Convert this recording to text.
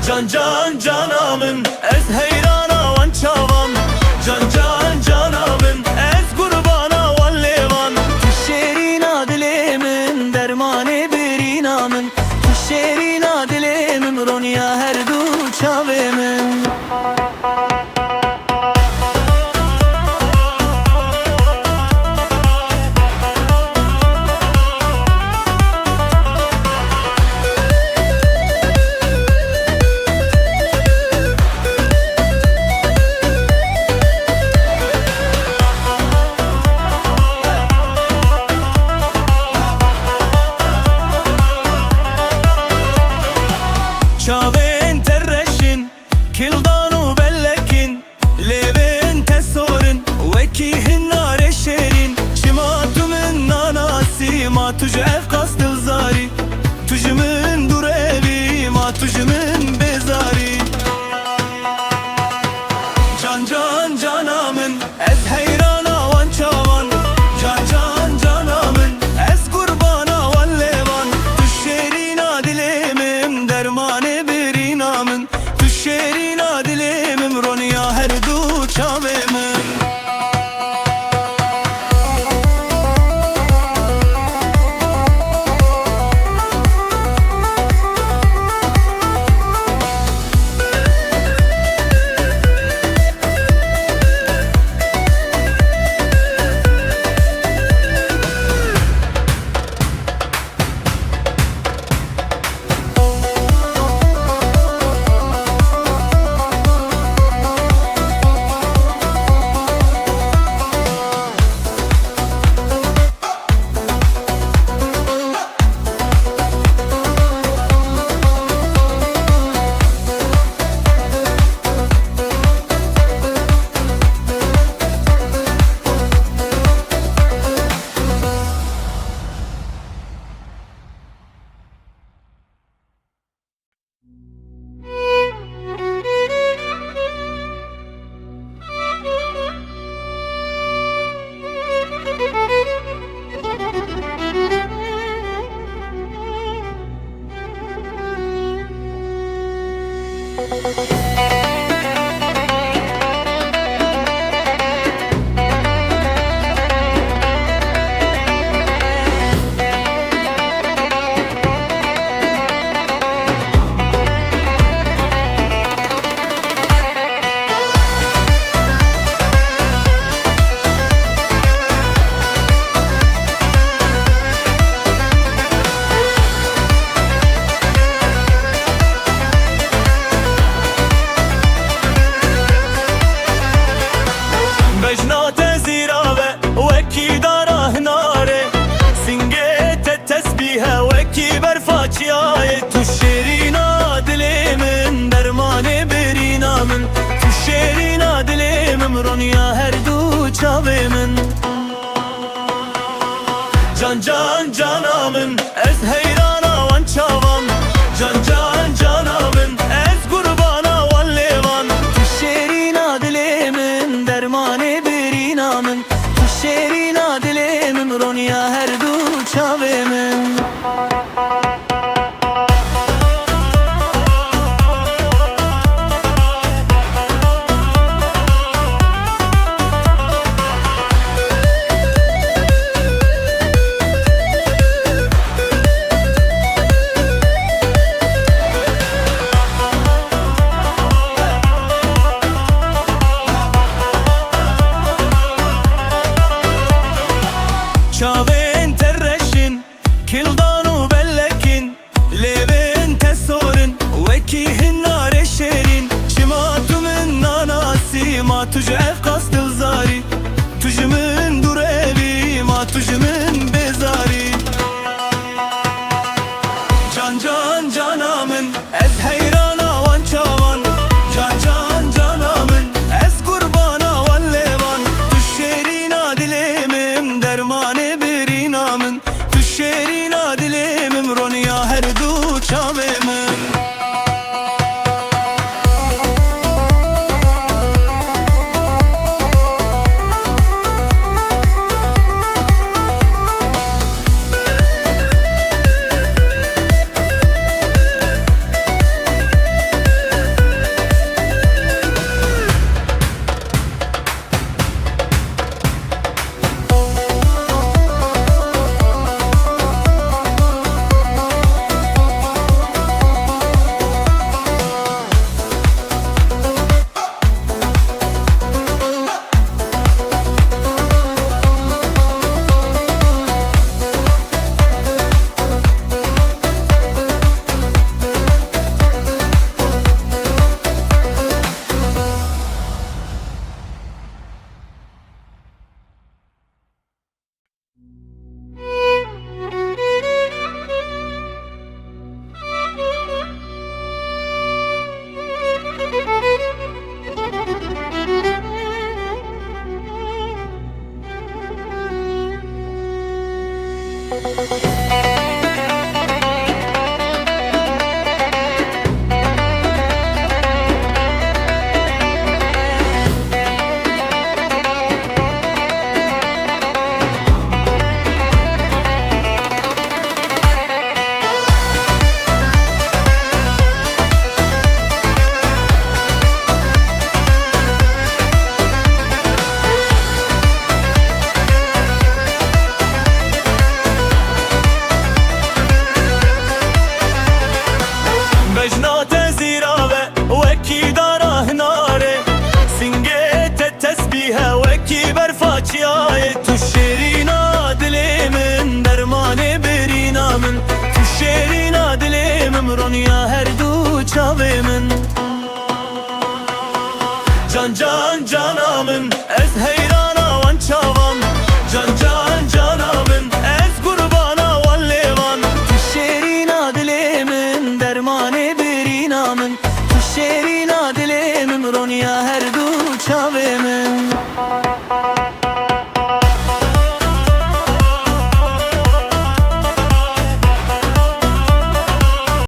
Can can canamın ez heyrana van çavan. Can can canamın ez kurbana van levan. Tüşerina dilemin dermane birinamın. Tüşerina dilemin ronya her du çavemin. Çaven terreşin, kildanu bellekin, leven tesorin, vekihin nareşerin. Çimatumin nanasi, ma tuj ev kastil zari, tujumin durevi, ma tujumin bezari. Can can canamın ez heyrana van çavan. Can can canamın ez kurbana van levan. Tüşerina dilemim dermane birinamın. Tüşerina dilemim ronya her du çavemin. Tüşerina dilemin dermane birinamın. Tüşerina dilemim ronya her du çavemin. Can can canamın ez heyrana van çavan. Can can canamın ez kurbana van levan. Tüşerina dilemin dermane birinamın. Tüşerina dilemim ronya her du çavemin. بجنات زیراوه وکی داره هناره سنگت تسبیحه وکی برفاچیای تو شیرینا دلی من درمان برینا من تو شیرینا دلی من رونیا هر دو چاوه من جان جان جانامın ez heyrana van çavam Can can canamın ez kurbana van levan Tu şerina dilimin dermanı birinamın Tu şerina dilimin ronya her du çavemin